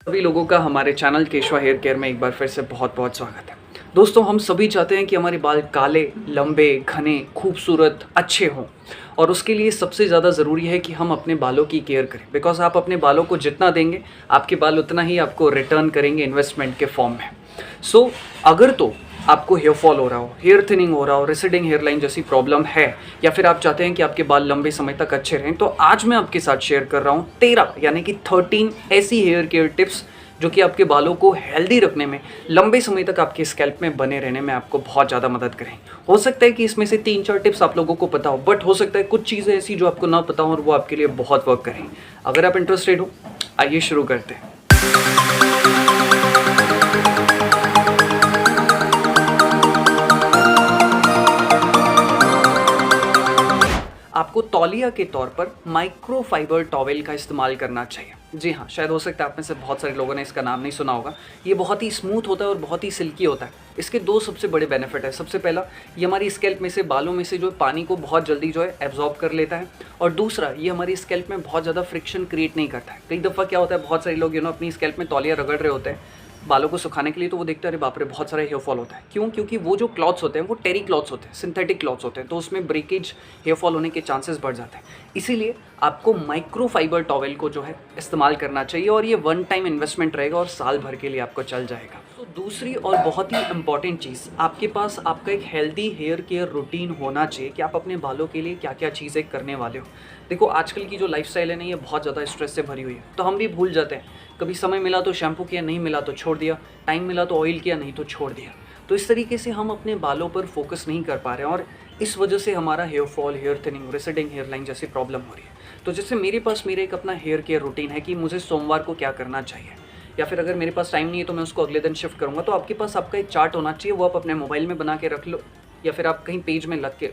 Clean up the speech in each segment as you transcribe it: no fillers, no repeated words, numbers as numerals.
सभी लोगों का हमारे चैनल केशवा हेयर केयर में एक बार फिर से बहुत बहुत स्वागत है। दोस्तों, हम सभी चाहते हैं कि हमारे बाल काले, लंबे, घने, खूबसूरत, अच्छे हों और उसके लिए सबसे ज़्यादा ज़रूरी है कि हम अपने बालों की केयर करें। बिकॉज़ आप अपने बालों को जितना देंगे, आपके बाल उतना ही आपको रिटर्न करेंगे इन्वेस्टमेंट के फॉर्म में। सो अगर तो आपको हेयर फॉल हो रहा हो, हेयर थिनिंग हो रहा हो, रेसिडिंग हेयर लाइन जैसी प्रॉब्लम है या फिर आप चाहते हैं कि आपके बाल लंबे समय तक अच्छे रहें, तो आज मैं आपके साथ शेयर कर रहा हूँ 13 यानी कि 13 ऐसी हेयर केयर टिप्स जो कि आपके बालों को हेल्दी रखने में, लंबे समय तक आपके स्कैल्प में बने रहने में आपको बहुत ज़्यादा मदद करें। हो सकता है कि इसमें से 3-4 टिप्स आप लोगों को पता हो, बट हो सकता है कुछ चीज़ें ऐसी जो आपको ना पता हो और वो आपके लिए बहुत वर्क करें। अगर आप इंटरेस्टेड हो, आइए शुरू करते हैं। आपको तौलिया के तौर पर माइक्रोफाइबर टॉवेल का इस्तेमाल करना चाहिए। जी हाँ, शायद हो सकता है आप में से बहुत सारे लोगों ने इसका नाम नहीं सुना होगा। ये बहुत ही स्मूथ होता है और बहुत ही सिल्की होता है। इसके दो सबसे बड़े बेनिफिट है। सबसे पहला, ये हमारी स्कैल्प में से, बालों में से जो पानी को बहुत जल्दी जो है एब्जॉर्ब कर लेता है और दूसरा, ये हमारी स्कैल्प में बहुत ज़्यादा फ्रिक्शन क्रिएट नहीं करता है। कई दफ़ा क्या होता है, बहुत सारे लोग अपनी स्कैल्प में तौलिया रगड़ रहे होते हैं बालों को सुखाने के लिए, तो वो देखते हैं अरे बाप रे बहुत सारा हेयर फॉल होता है। क्यों? क्योंकि वो जो क्लॉथ्स होते हैं वो टेरी क्लॉथ्स होते हैं, सिंथेटिक क्लॉथ्स होते हैं, तो उसमें ब्रेकेज, हेयर फॉल होने के चांसेस बढ़ जाते हैं। इसीलिए आपको माइक्रोफाइबर टॉवेल को जो है इस्तेमाल करना चाहिए और ये वन टाइम इन्वेस्टमेंट रहेगा और साल भर के लिए आपको चल जाएगा। तो दूसरी और बहुत ही इंपॉर्टेंट चीज़, आपके पास आपका एक हेल्दी हेयर केयर रूटीन होना चाहिए कि आप अपने बालों के लिए क्या क्या चीज़ें करने वाले हो। देखो, आजकल की जो लाइफस्टाइल है ना, ये बहुत ज़्यादा स्ट्रेस से भरी हुई है, तो हम भी भूल जाते हैं। कभी समय मिला तो शैम्पू किया, नहीं मिला तो छोड़ दिया, टाइम मिला तो ऑयल किया, नहीं तो छोड़ दिया। तो इस तरीके से हम अपने बालों पर फोकस नहीं कर पा रहे हैं और इस वजह से हमारा hair fall, hair thinning, receding hair line जैसी प्रॉब्लम हो रही है। तो जैसे मेरे पास मेरा एक अपना हेयर केयर रूटीन है कि मुझे सोमवार को क्या करना चाहिए, या फिर अगर मेरे पास टाइम नहीं है तो मैं उसको अगले दिन शिफ्ट करूँगा। तो आपके पास आपका एक चार्ट होना चाहिए, वो आप अपने मोबाइल में बना के रख लो या फिर आप कहीं पेज में लग के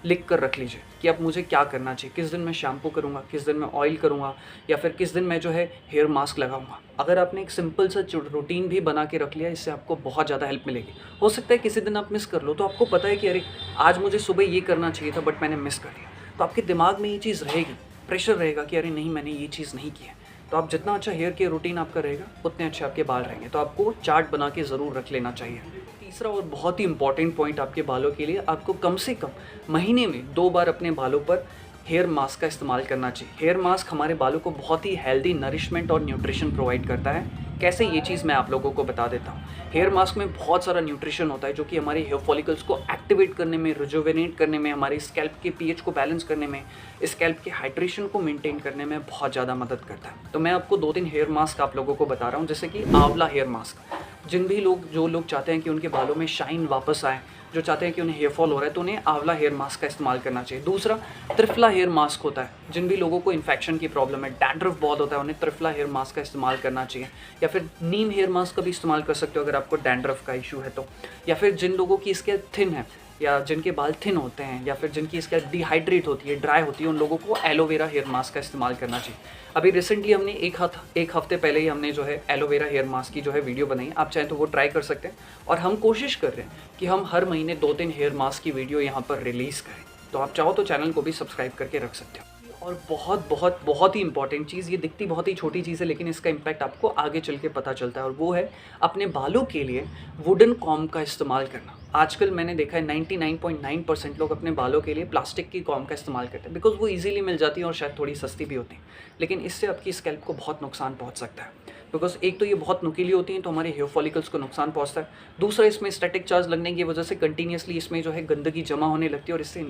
लिख कर रख लीजिए कि अब मुझे क्या करना चाहिए। किस दिन मैं शैम्पू करूँगा, किस दिन मैं ऑयल करूँगा या फिर किस दिन मैं जो है हेयर मास्क लगाऊंगा। अगर आपने एक सिंपल सा रूटीन भी बना के रख लिया, इससे आपको बहुत ज़्यादा हेल्प मिलेगी। हो सकता है किसी दिन आप मिस कर लो, तो आपको पता है कि अरे आज मुझे सुबह ये करना चाहिए था बट मैंने मिस कर दिया, तो आपके दिमाग में ये चीज़ रहेगी, प्रेशर रहेगा कि अरे नहीं, मैंने ये चीज़ नहीं की है। तो आप जितना अच्छा हेयर केयर रूटीन आपका रहेगा, उतने अच्छे आपके बाल रहेंगे। तो आपको चार्ट बना के ज़रूर रख लेना चाहिए। तीसरा और बहुत ही इंपॉर्टेंट पॉइंट आपके बालों के लिए, आपको कम से कम महीने में 2 बार अपने बालों पर हेयर मास्क का इस्तेमाल करना चाहिए। हेयर मास्क हमारे बालों को बहुत ही हेल्दी नरिशमेंट और न्यूट्रिशन प्रोवाइड करता है। कैसे, ये चीज़ मैं आप लोगों को बता देता हूँ। हेयर मास्क में बहुत सारा न्यूट्रिशन होता है जो कि हमारे हेयर फॉलिकल्स को एक्टिवेट करने में, रिजुवेनेट करने में, हमारे स्कैल्प के पीएच को बैलेंस करने में, स्कैल्प के हाइड्रेशन को मेंटेन करने में बहुत ज़्यादा मदद करता है। तो मैं आपको 2-3 हेयर मास्क आप लोगों को बता रहा हूँ, जैसे कि आंवला हेयर मास्क। जो लोग चाहते हैं कि उनके बालों में शाइन वापस आए, जो चाहते हैं कि उन्हें हेयर फॉल हो रहा है, तो उन्हें आंवला हेयर मास्क का इस्तेमाल करना चाहिए। दूसरा, त्रिफला हेयर मास्क होता है। जिन भी लोगों को इन्फेक्शन की प्रॉब्लम है, डैंड्रफ बहुत होता है, उन्हें त्रिफला हेयर मास्क का इस्तेमाल करना चाहिए। या फिर नीम हेयर मास्क का भी इस्तेमाल कर सकते हो अगर आपको डैंड्रफ का इशू है तो। या फिर जिन लोगों की स्कैल्प थिन है या जिनके बाल थिन होते हैं या फिर जिनकी स्कैल्प डिहाइड्रेट होती है, ड्राई होती है, उन लोगों को एलोवेरा हेयर मास्क का इस्तेमाल करना चाहिए। अभी रिसेंटली हमने एक हफ्ते पहले ही हमने जो है एलोवेरा हेयर मास्क की जो है वीडियो बनाई है। आप चाहें तो वो ट्राई कर सकते हैं और हम कोशिश कर रहे हैं कि हम हर महीने 2-3 हेयर मास्क की वीडियो यहाँ पर रिलीज़ करें। तो आप चाहो तो चैनल को भी सब्सक्राइब करके रख सकते हो। और बहुत बहुत बहुत ही इंपॉर्टेंट चीज़, ये दिखती बहुत ही छोटी चीज़ है लेकिन इसका इम्पैक्ट आपको आगे चल के पता चलता है, और वो है अपने बालों के लिए वुडन कॉम्ब का इस्तेमाल करना। आजकल मैंने देखा है 99.9% लोग अपने बालों के लिए प्लास्टिक की कॉम्ब का इस्तेमाल करते हैं, बिकॉज वो इजीली मिल जाती है और शायद थोड़ी सस्ती भी होती है। लेकिन इससे आपकी स्कैल्प को बहुत नुकसान पहुंच सकता है, बिकॉज एक तो ये बहुत नुकीली होती हैं तो हमारे हेयर फॉलिकल्स को नुकसान पहुंचता है। दूसरा, इसमें स्टैटिक चार्ज लगने की वजह से कंटिन्यूसली इसमें जो है गंदगी जमा होने लगती है और इससे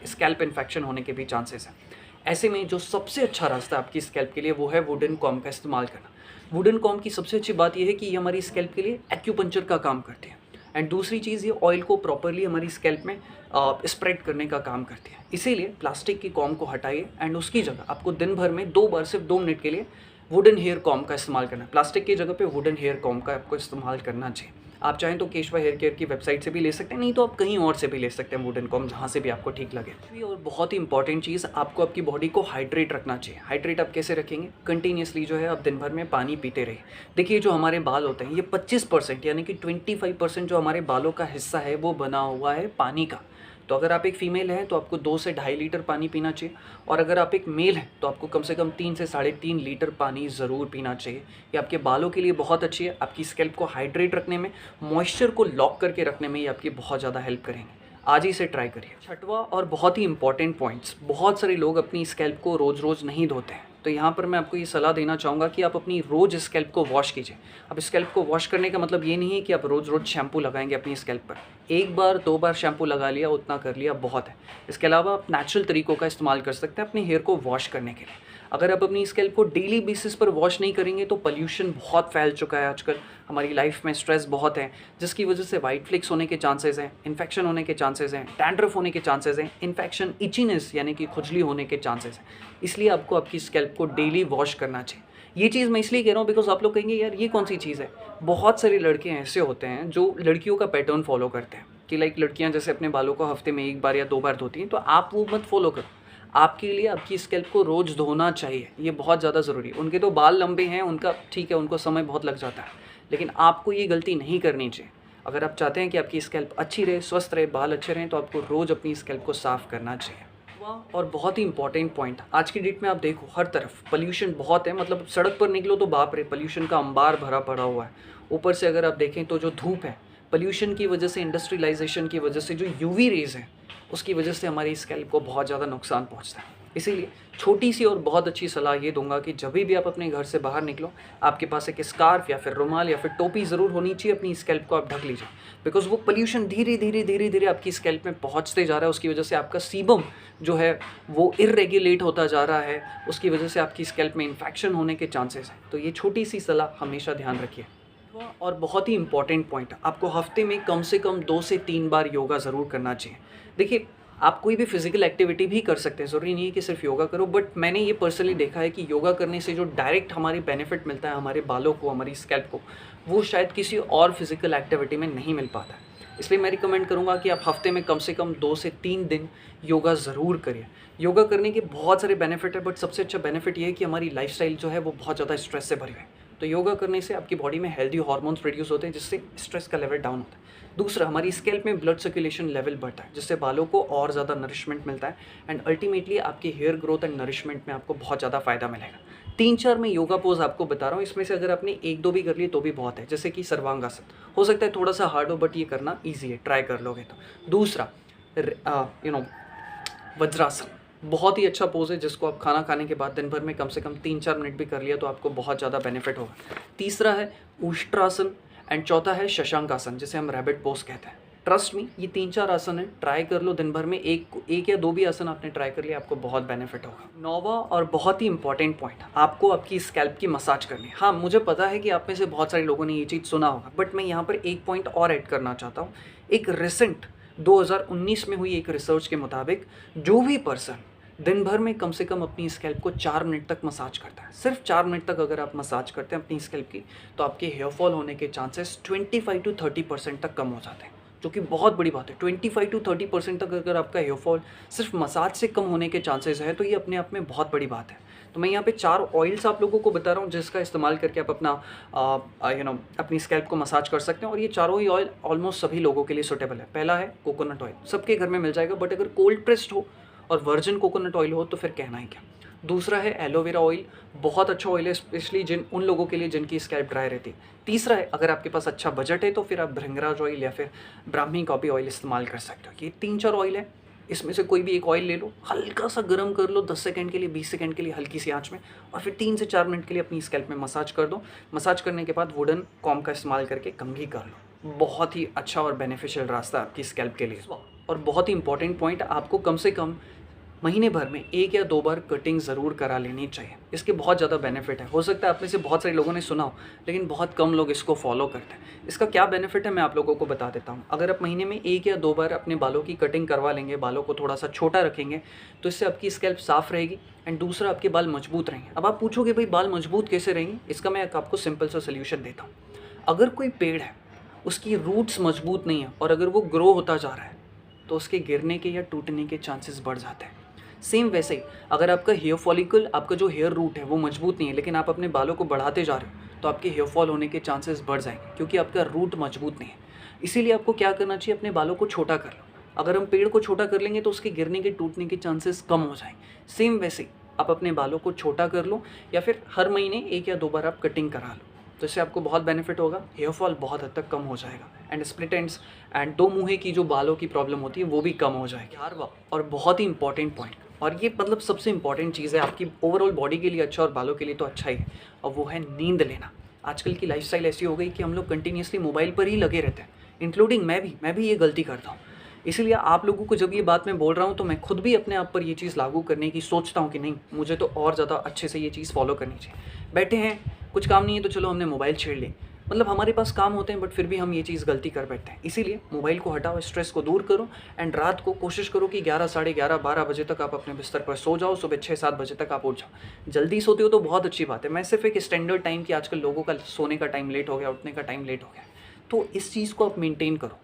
स्कैल्प इन्फेक्शन होने के भी चांसेस हैं। ऐसे में जो सबसे अच्छा रास्ता है आपकी स्कैल्प के लिए, वो है वुडन कॉम्ब का इस्तेमाल करना। वुडन कॉम्ब की सबसे अच्छी बात यह है कि ये हमारी स्कैल्प के लिए एक्यूपंक्चर का काम करती है। एंड दूसरी चीज़, ये ऑयल को प्रॉपरली हमारी स्कैल्प में स्प्रेड करने का काम करती है। इसीलिए प्लास्टिक की कॉम्ब को हटाइए एंड उसकी जगह आपको दिन भर में 2 बार सिर्फ 2 मिनट के लिए वुडन हेयर कॉम्ब का इस्तेमाल करना है। प्लास्टिक की जगह पे वुडन हेयर कॉम्ब का आपको इस्तेमाल करना चाहिए। आप चाहें तो केशवा हेयर केयर की वेबसाइट से भी ले सकते हैं, नहीं तो आप कहीं और से भी ले सकते हैं वुडन कॉम्ब, जहाँ से भी आपको ठीक लगे। और बहुत ही इंपॉर्टेंट चीज़, आपको आपकी बॉडी को हाइड्रेट रखना चाहिए। हाइड्रेट आप कैसे रखेंगे? कंटिन्यूसली जो है आप दिन भर में पानी पीते रहिए। देखिए, जो हमारे बाल होते हैं ये 25% यानी कि 25% जो हमारे बालों का हिस्सा है वो बना हुआ है पानी का। तो अगर आप एक फ़ीमेल हैं तो आपको 2 से ढाई लीटर पानी पीना चाहिए, और अगर आप एक मेल हैं तो आपको कम से कम 3 से साढ़े 3 लीटर पानी ज़रूर पीना चाहिए। ये आपके बालों के लिए बहुत अच्छी है, आपकी स्कैल्प को हाइड्रेट रखने में, मॉइस्चर को लॉक करके रखने में ये आपकी बहुत ज़्यादा हेल्प करेंगे। आज ही से ट्राई करिए। छठवां और बहुत ही इंपॉर्टेंट पॉइंट्स, बहुत सारे लोग अपनी स्कैल्प को रोज़-रोज़ नहीं धोते हैं। तो यहाँ पर मैं आपको ये सलाह देना चाहूँगा कि आप अपनी रोज़ स्कैल्प को वॉश कीजिए। अब स्कैल्प को वॉश करने का मतलब ये नहीं है कि आप रोज़-रोज़ शैम्पू लगाएँगे अपनी स्कैल्प पर। 1 बार 2 बार शैम्पू लगा लिया, उतना कर लिया, बहुत है। इसके अलावा आप नेचुरल तरीकों का इस्तेमाल कर सकते हैं अपने हेयर को वॉश करने के लिए। अगर आप अपनी स्कैल्प को डेली बेसिस पर वॉश नहीं करेंगे तो पॉल्यूशन बहुत फैल चुका है आजकल, हमारी लाइफ में स्ट्रेस बहुत है, जिसकी वजह से वाइट फ्लेक्स होने के चांसेस हैं, इन्फेक्शन होने के चांसेस हैं, डैंड्रफ होने के चांसेस हैं, इन्फेक्शन, इचीनेस यानी कि खुजली होने के चांसेस हैं। इसलिए आपको आपकी स्कैल्प को डेली वॉश करना चाहिए। ये चीज़ मैं इसलिए कह रहा हूँ बिकॉज़ आप लोग कहेंगे यार ये कौन सी चीज़ है? बहुत सारे लड़के ऐसे होते हैं जो लड़कियों का पैटर्न फॉलो करते हैं कि लाइक लड़कियाँ जैसे अपने बालों को हफ्ते में 1 बार या 2 बार धोती हैं, तो आप वो मत फॉलो करो। आपके लिए आपकी स्कैल्प को रोज़ धोना चाहिए, ये बहुत ज़्यादा ज़रूरी है। उनके तो बाल लंबे हैं, उनका ठीक है, उनको समय बहुत लग जाता है, लेकिन आपको ये गलती नहीं करनी चाहिए। अगर आप चाहते हैं कि आपकी स्कैल्प अच्छी रहे, स्वस्थ रहे, बाल अच्छे रहें, तो आपको रोज़ अपनी स्कैल्प को साफ़ करना चाहिए। और बहुत ही इंपॉर्टेंट पॉइंट, आज की डेट में आप देखो हर तरफ पॉल्यूशन बहुत है, मतलब सड़क पर निकलो तो बाप रे, पॉल्यूशन का अंबार भरा पड़ा हुआ है। ऊपर से अगर आप देखें तो जो धूप है, पॉल्यूशन की वजह से, इंडस्ट्रियलाइजेशन की वजह से जो यूवी रेज़ हैं, उसकी वजह से हमारी स्कैल्प को बहुत ज़्यादा नुकसान पहुंचता है। इसीलिए छोटी सी और बहुत अच्छी सलाह ये दूंगा कि जब भी आप अपने घर से बाहर निकलो, आपके पास एक स्कार्फ या फिर रुमाल या फिर टोपी ज़रूर होनी चाहिए, अपनी स्कैल्प को आप ढक लीजिए। बिकॉज़ वो पॉल्यूशन धीरे धीरे आपकी स्कैल्प में पहुंचते जा रहा है, उसकी वजह से आपका सीबम जो है वो इर्रेगुलेट होता जा रहा है, उसकी वजह से आपकी स्कैल्प में इन्फेक्शन होने के चांसेस हैं। तो ये छोटी सी सलाह हमेशा ध्यान रखिए। और बहुत ही इंपॉर्टेंट पॉइंट, आपको हफ्ते में कम से कम 2 से 3 बार योगा ज़रूर करना चाहिए। देखिए, आप कोई भी फिजिकल एक्टिविटी भी कर सकते हैं, ज़रूरी नहीं है कि सिर्फ योगा करो, बट मैंने ये पर्सनली देखा है कि योगा करने से जो डायरेक्ट हमारी बेनिफिट मिलता है हमारे बालों को, हमारी स्कैल्प को, वो शायद किसी और फिजिकल एक्टिविटी में नहीं मिल पाता है। इसलिए मैं रिकमेंड करूँगा कि आप हफ्ते में कम से कम 2 से 3 दिन योगा ज़रूर करिए। योगा करने के बहुत सारे बेनिफिट है, बट सबसे अच्छा बेनिफिट ये है कि हमारी लाइफस्टाइल जो है वो बहुत ज़्यादा स्ट्रेस से भरी हुई है। तो योगा करने से आपकी बॉडी में हेल्दी हार्मोन्स प्रोड्यूस होते हैं, जिससे स्ट्रेस का लेवल डाउन होता है। दूसरा, हमारी स्कैल्प में ब्लड सर्कुलेशन लेवल बढ़ता है, जिससे बालों को और ज़्यादा नरिशमेंट मिलता है, एंड अल्टीमेटली आपकी हेयर ग्रोथ एंड नरिशमेंट में आपको बहुत ज़्यादा फ़ायदा मिलेगा। 3-4 मैं योगा पोज आपको बता रहा हूँ, इसमें से अगर आपने 1-2 भी कर लिए तो भी बहुत है। जैसे कि सर्वांगासन, हो सकता है थोड़ा सा हार्ड हो, बट ये करना ईजी है, ट्राई कर लोगे तो। दूसरा, वज्रासन, बहुत ही अच्छा पोज़ है, जिसको आप खाना खाने के बाद दिन भर में कम से कम 3-4 मिनट भी कर लिया तो आपको बहुत ज़्यादा बेनिफिट होगा। तीसरा है उष्ट्रासन, एंड चौथा है शशांकासन, जिसे हम रैबिट पोज कहते हैं। ट्रस्ट मी, ये 3-4 आसन है, ट्राई कर लो दिन भर में, एक या 2 भी आसन आपने ट्राई कर लिया, आपको बहुत बेनिफिट होगा। 9वां और बहुत ही इंपॉर्टेंट पॉइंट, आपको आपकी स्कैल्प की मसाज करनी है। हाँ, मुझे पता है कि आप में से बहुत सारे लोगों ने ये चीज़ सुना होगा, बट मैं यहाँ पर एक पॉइंट और ऐड करना चाहता हूँ। एक रिसेंट 2019 में हुई एक रिसर्च के मुताबिक, जो भी पर्सन दिन भर में कम से कम अपनी स्कैल्प को 4 मिनट तक मसाज करता है, सिर्फ 4 मिनट तक अगर आप मसाज करते हैं अपनी स्कैल्प की, तो आपके हेयर फॉल होने के चांसेस 25 to 30% तक कम हो जाते हैं, जो कि बहुत बड़ी बात है। 25 to 30% तक अगर आपका हेयर फॉल सिर्फ मसाज से कम होने के चांसेस है, तो ये अपने आप में बहुत बड़ी बात है। तो मैं यहाँ पे 4 ऑयल्स आप लोगों को बता रहा हूँ, जिसका इस्तेमाल करके आप अपना अपनी स्कैल्प को मसाज कर सकते हैं, और ये चारों ही ऑयल ऑलमोस्ट सभी लोगों के लिए सूटेबल है। पहला है कोकोनट ऑयल, सबके घर में मिल जाएगा, बट अगर कोल्ड प्रेस्ड हो और वर्जिन कोकोनट ऑयल हो तो फिर कहना ही क्या। दूसरा है एलोवेरा ऑयल, बहुत अच्छा ऑयल है, स्पेशली उन लोगों के लिए जिनकी स्कैल्प ड्राई रहती है। तीसरा है, अगर आपके पास अच्छा बजट है तो फिर आप भृंगराज ऑयल या फिर ब्राह्मी कॉपी ऑयल इस्तेमाल कर सकते हो। ये 3-4 ऑयल है, इसमें से कोई भी एक ऑयल ले लो, हल्का सा गर्म कर लो 10 सेकंड के लिए, 20 सेकंड के लिए हल्की सी आंच में, और फिर 3 से 4 मिनट के लिए अपनी स्कैल्प में मसाज कर दो। मसाज करने के बाद वुडन कॉम्ब का इस्तेमाल करके कंघी कर लो। बहुत ही अच्छा और बेनिफिशियल रास्ता आपकी स्कैल्प के लिए। और बहुत ही इंपॉर्टेंट पॉइंट, आपको कम से कम महीने भर में 1 या 2 बार कटिंग ज़रूर करा लेनी चाहिए। इसके बहुत ज़्यादा बेनिफिट है। हो सकता है आप में से बहुत सारे लोगों ने सुना हो, लेकिन बहुत कम लोग इसको फॉलो करते हैं। इसका क्या बेनिफिट है मैं आप लोगों को बता देता हूँ। अगर आप महीने में 1 या 2 बार अपने बालों की कटिंग करवा लेंगे, बालों को थोड़ा सा छोटा रखेंगे, तो इससे आपकी स्कैल्प साफ़ रहेगी, एंड दूसरा आपके बाल मजबूत रहेंगे। अब आप पूछोगे भाई बाल मजबूत कैसे रहेंगे, इसका मैं आपको सिंपल सा सोल्यूशन देता हूँ। अगर कोई पेड़ है, उसकी रूट्स मजबूत नहीं है, और अगर वो ग्रो होता जा रहा है, तो उसके गिरने के या टूटने के चांसेस बढ़ जाते हैं। सेम वैसे ही, अगर आपका हेयर फॉलिकल, आपका जो हेयर रूट है वो मजबूत नहीं है, लेकिन आप अपने बालों को बढ़ाते जा रहे हो, तो आपके हेयर फॉल होने के चांसेस बढ़ जाएंगे, क्योंकि आपका रूट मजबूत नहीं है। इसीलिए आपको क्या करना चाहिए, अपने बालों को छोटा कर लो। अगर हम पेड़ को छोटा कर लेंगे तो उसके गिरने के टूटने के चांसेस कम हो जाएंगे। सेम वैसे ही आप अपने बालों को छोटा कर लो या फिर हर महीने 1 या 2 बार आप कटिंग करा लो, तो इससे आपको बहुत बेनिफिट होगा। हेयर फॉल बहुत हद तक कम हो जाएगा एंड स्प्लिट एंड्स एंड 2 मुँहे की जो बालों की प्रॉब्लम होती है वो भी कम हो जाएगी। और बहुत ही इंपॉर्टेंट पॉइंट, और ये मतलब सबसे इंपॉर्टेंट चीज़ है आपकी ओवरऑल बॉडी के लिए अच्छा और बालों के लिए तो अच्छा ही है, और वो है नींद लेना। आजकल की लाइफस्टाइल ऐसी हो गई कि हम लोग कंटिन्यूसली मोबाइल पर ही लगे रहते हैं, इंक्लूडिंग मैं भी ये गलती करता हूँ। इसीलिए आप लोगों को जब ये बात मैं बोल रहा हूँ तो मैं खुद भी अपने आप पर ये चीज़ लागू करने की सोचता हूँ कि नहीं, मुझे तो और ज़्यादा अच्छे से ये चीज़ फॉलो करनी चाहिए। बैठे हैं, कुछ काम नहीं है तो चलो हमने मोबाइल छेड़ ली, मतलब हमारे पास काम होते हैं बट फिर भी हम ये चीज़ गलती कर बैठते हैं। इसीलिए मोबाइल को हटाओ, स्ट्रेस को दूर करो एंड रात को कोशिश करो कि 11, साढ़े 11, 12 बजे तक आप अपने बिस्तर पर सो जाओ, सुबह 6-7 बजे तक आप उठ जाओ। जल्दी सोते हो तो बहुत अच्छी बात है, मैं सिर्फ एक स्टैंडर्ड टाइम कि आजकल लोगों का सोने का टाइम लेट हो गया, उठने का टाइम लेट हो गया, तो इस चीज़ को आप मेनटेन करो।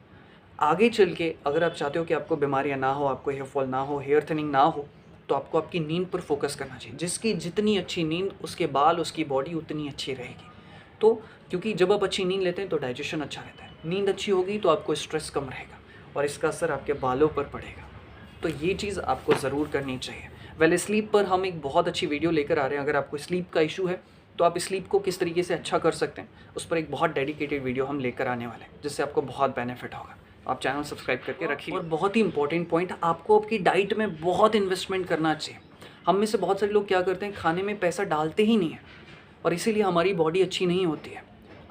आगे चल के अगर आप चाहते हो कि आपको बीमारियां ना हो, आपको हेयर फॉल ना हो, हेयर थिनिंग ना हो, तो आपको आपकी नींद पर फोकस करना चाहिए। जिसकी जितनी अच्छी नींद, उसके बाल, उसकी बॉडी उतनी अच्छी रहेगी। तो क्योंकि जब आप अच्छी नींद लेते हैं तो डाइजेशन अच्छा रहता है, नींद अच्छी होगी तो आपको स्ट्रेस कम रहेगा और इसका असर आपके बालों पर पड़ेगा। तो ये चीज़ आपको ज़रूर करनी चाहिए। वेल, स्लीप पर हम एक बहुत अच्छी वीडियो लेकर आ रहे हैं। अगर आपको स्लीप का इशू है तो आप स्लीप को किस तरीके से अच्छा कर सकते हैं, उस पर एक बहुत डेडिकेटेड वीडियो हम लेकर आने वाले हैं, जिससे आपको बहुत बेनिफिट होगा। आप चैनल सब्सक्राइब करके रखिए। और बहुत ही इंपॉर्टेंट पॉइंट, आपको आपकी डाइट में बहुत इन्वेस्टमेंट करना चाहिए। हम में से बहुत सारे लोग क्या करते हैं, खाने में पैसा डालते ही नहीं है और इसीलिए हमारी बॉडी अच्छी नहीं होती है।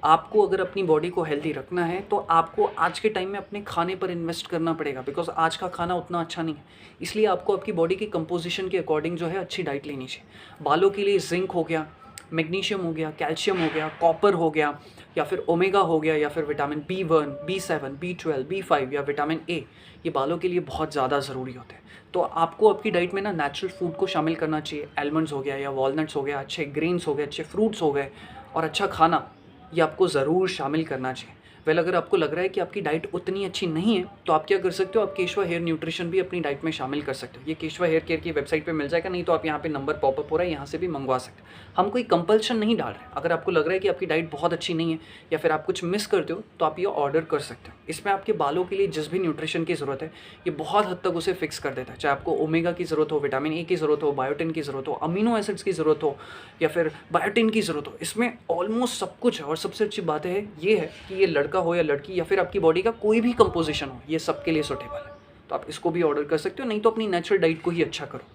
आपको अगर अपनी बॉडी को हेल्दी रखना है तो आपको आज के टाइम में अपने खाने पर इन्वेस्ट करना पड़ेगा, बिकॉज आज का खाना उतना अच्छा नहीं है। इसलिए आपको आपकी बॉडी की कंपोजिशन के अकॉर्डिंग जो है अच्छी डाइट लेनी चाहिए। बालों के लिए जिंक हो गया, मैग्नीशियम हो गया, कैल्शियम हो गया, कॉपर हो गया, या फिर ओमेगा हो गया, या फिर vitamin B1, B7, B12, B5 या विटामिन A, ये बालों के लिए बहुत ज़्यादा ज़रूरी होते हैं। तो आपको आपकी डाइट में ना नेचुरल फूड को शामिल करना चाहिए। आलमंड्स हो गया या वॉलनट्स हो गया, अच्छे ग्रेन्स हो गए, अच्छे फ्रूट्स हो गए और अच्छा खाना, ये आपको ज़रूर शामिल करना चाहिए। वेल, अगर आपको लग रहा है कि आपकी डाइट उतनी अच्छी नहीं है तो आप क्या कर सकते हो, आप केशवा हेयर न्यूट्रिशन भी अपनी डाइट में शामिल कर सकते हो। ये केशवा हेयर केयर की वेबसाइट पे मिल जाएगा, नहीं तो आप यहाँ पे नंबर पॉपअप हो रहा है, यहाँ से भी मंगवा सकते हो। हम कोई कंपल्शन नहीं डाल रहे। अगर आपको लग रहा है कि आपकी डाइट बहुत अच्छी नहीं है या फिर आप कुछ मिस करते हो तो आप ये ऑर्डर कर सकते हो। इसमें आपके बालों के लिए जिस भी न्यूट्रिशन की ज़रूरत है ये बहुत हद तक उसे फिक्स कर देता है। चाहे आपको ओमेगा की ज़रूरत हो, विटामिन ए की ज़रूरत हो, बायोटिन की ज़रूरत हो, अमीनो एसिड्स की ज़रूरत हो या फिर बायोटिन की ज़रूरत हो, इसमें ऑलमोस्ट सब कुछ है। और सबसे अच्छी बात है ये है कि ये लड़का हो या लड़की या फिर आपकी बॉडी का कोई भी कंपोजिशन हो, ये सबके लिए सूटेबल है। तो आप इसको भी ऑर्डर कर सकते हो, नहीं तो अपनी नेचुरल डाइट को ही अच्छा करो।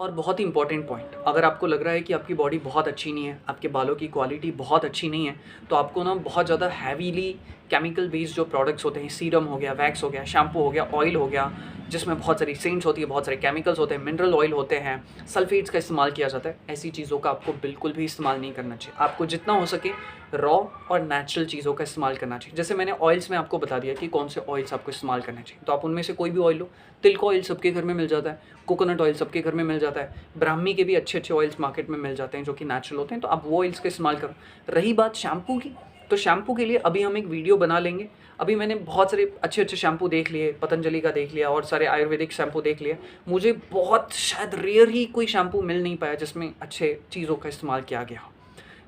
और बहुत ही इंपॉर्टेंट पॉइंट, अगर आपको लग रहा है कि आपकी बॉडी बहुत अच्छी नहीं है, आपके बालों की क्वालिटी बहुत अच्छी नहीं है, तो आपको ना बहुत ज़्यादा हैवीली केमिकल बेस्ड जो प्रोडक्ट्स होते हैं, सीरम हो गया, वैक्स हो गया, शैम्पू हो गया, ऑयल हो गया, जिसमें बहुत सारी सेंट्स होती है, बहुत सारे केमिकल्स होते हैं, मिनरल ऑयल होते हैं, सल्फेट्स का इस्तेमाल किया जाता है, ऐसी चीज़ों का आपको बिल्कुल भी इस्तेमाल नहीं करना चाहिए। आपको जितना हो सके रॉ और नेचुरल चीज़ों का इस्तेमाल करना चाहिए। जैसे मैंने ऑयल्स में आपको बता दिया कि कौन से ऑयल्स आपको इस्तेमाल करने चाहिए, तो आप उनमें से कोई भी ऑयल लो। तिल का ऑयल सबके घर में मिल जाता है, कोकोनट ऑयल सबके घर में मिल जाता है, ब्राह्मी के भी अच्छे अच्छे ऑयल्स मार्केट में मिल जाते हैं जो कि नेचुरल होते हैं, तो आप वो ऑयल्स का इस्तेमाल करो। रही बात शैम्पू की, तो शैम्पू के लिए अभी हम एक वीडियो बना लेंगे। अभी मैंने बहुत सारे अच्छे अच्छे शैम्पू देख लिए, पतंजलि का देख लिया और सारे आयुर्वेदिक शैम्पू देख लिया। मुझे बहुत शायद रेयर ही कोई शैम्पू मिल नहीं पाया जिसमें अच्छे चीज़ों का इस्तेमाल किया गया।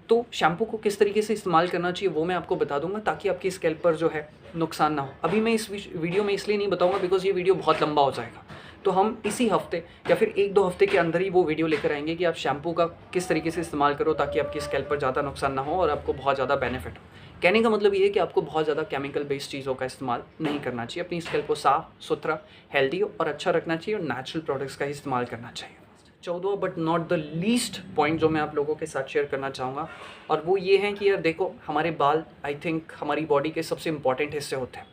तो शैम्पू को किस तरीके से इस्तेमाल करना चाहिए वो मैं आपको बता दूंगा, ताकि आपकी स्कैल्प पर जो है नुकसान ना हो। अभी मैं इस वीडियो में इसलिए नहीं बताऊंगा बिकॉज ये वीडियो बहुत लंबा हो जाएगा। तो हम इसी हफ्ते या फिर 1-2 हफ्ते के अंदर ही वो वीडियो लेकर आएंगे कि आप शैम्पू का किस तरीके से इस्तेमाल करो ताकि आपकी स्कैल्प पर ज़्यादा नुकसान ना हो और आपको बहुत ज़्यादा बेनिफिट हो। कहने का मतलब ये है कि आपको बहुत ज़्यादा केमिकल बेस्ड चीज़ों का इस्तेमाल नहीं करना चाहिए। अपनी स्कैल्प को साफ सुथरा, हेल्दी और अच्छा रखना चाहिए और नेचुरल प्रोडक्ट्स का ही इस्तेमाल करना चाहिए। 14 but not the least point जो मैं आप लोगों के साथ शेयर करना चाहूँगा, और वो ये है कि यार देखो, हमारे बाल आई थिंक हमारी बॉडी के सबसे इंपॉर्टेंट हिस्से होते हैं।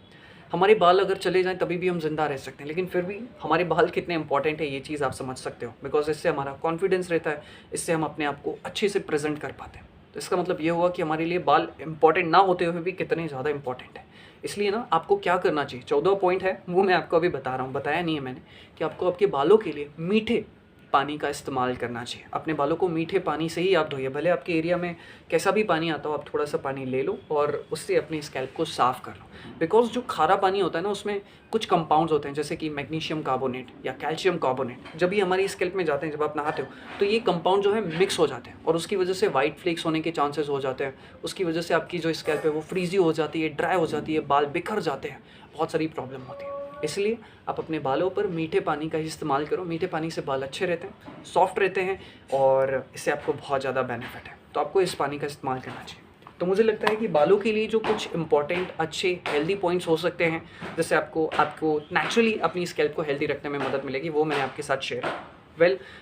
हमारे बाल अगर चले जाएं तभी भी हम जिंदा रह सकते हैं, लेकिन फिर भी हमारे बाल कितने इंपॉर्टेंट है ये चीज़ आप समझ सकते हो, बिकॉज इससे हमारा कॉन्फिडेंस रहता है, इससे हम अपने आप को अच्छे से प्रेजेंट कर पाते हैं। तो इसका मतलब ये हुआ कि हमारे लिए बाल इंपॉर्टेंट ना होते हुए भी कितने ज़्यादा इंपॉर्टेंट है। इसलिए ना आपको क्या करना चाहिए, 14 पॉइंट है वो मैं आपको अभी बता रहा हूँ, बताया नहीं है मैंने, कि आपको आपके बालों के लिए मीठे पानी का इस्तेमाल करना चाहिए। अपने बालों को मीठे पानी से ही आप धोइए, भले आपके एरिया में कैसा भी पानी आता हो, आप थोड़ा सा पानी ले लो और उससे अपने स्कैल्प को साफ़ कर लो। बिकॉज जो खारा पानी होता है ना, उसमें कुछ कंपाउंड्स होते हैं जैसे कि मैग्नीशियम कार्बोनेट या कैल्शियम कार्बोनेट। जब भी हमारी स्कैल्प में जाते हैं, जब आप नहाते हो, तो ये कंपाउंड जो है मिक्स हो जाते हैं और उसकी वजह से वाइट फ्लेक्स होने के चांसेस हो जाते हैं। उसकी वजह से आपकी जो स्कैल्प है वो फ्रीजी हो जाती है, ड्राई हो जाती है, बाल बिखर जाते हैं, बहुत सारी प्रॉब्लम होती है। इसलिए आप अपने बालों पर मीठे पानी का ही इस्तेमाल करो। मीठे पानी से बाल अच्छे रहते हैं, सॉफ्ट रहते हैं और इससे आपको बहुत ज़्यादा बेनिफिट है। तो आपको इस पानी का इस्तेमाल करना चाहिए। तो मुझे लगता है कि बालों के लिए जो कुछ इंपॉर्टेंट अच्छे हेल्दी पॉइंट्स हो सकते हैं, जिससे आपको नेचुरली अपनी स्कैल्प को हेल्दी रखने में मदद मिलेगी, वो मैंने आपके साथ शेयर किया।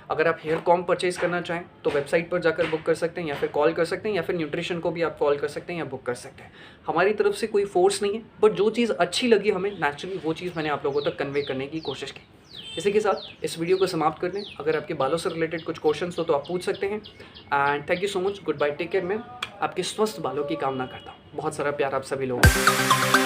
अगर आप हेयर कॉम्ब परचेज़ करना चाहें तो वेबसाइट पर जाकर बुक कर सकते हैं, या फिर कॉल कर सकते हैं, या फिर न्यूट्रिशन को भी आप कॉल कर सकते हैं या बुक कर सकते हैं। हमारी तरफ से कोई फोर्स नहीं है, बट जो चीज़ अच्छी लगी हमें नेचुरली, वो चीज़ मैंने आप लोगों तक कन्वे करने की कोशिश की। इसी के साथ इस वीडियो को समाप्त कर दें। अगर आपके बालों से रिलेटेड कुछ क्वेश्चंस हो तो आप पूछ सकते हैं। And thank you so much. Goodbye, take care. मैं आपके स्वस्थ बालों की कामना करता हूँ। बहुत सारा प्यार आप सभी लोगों को।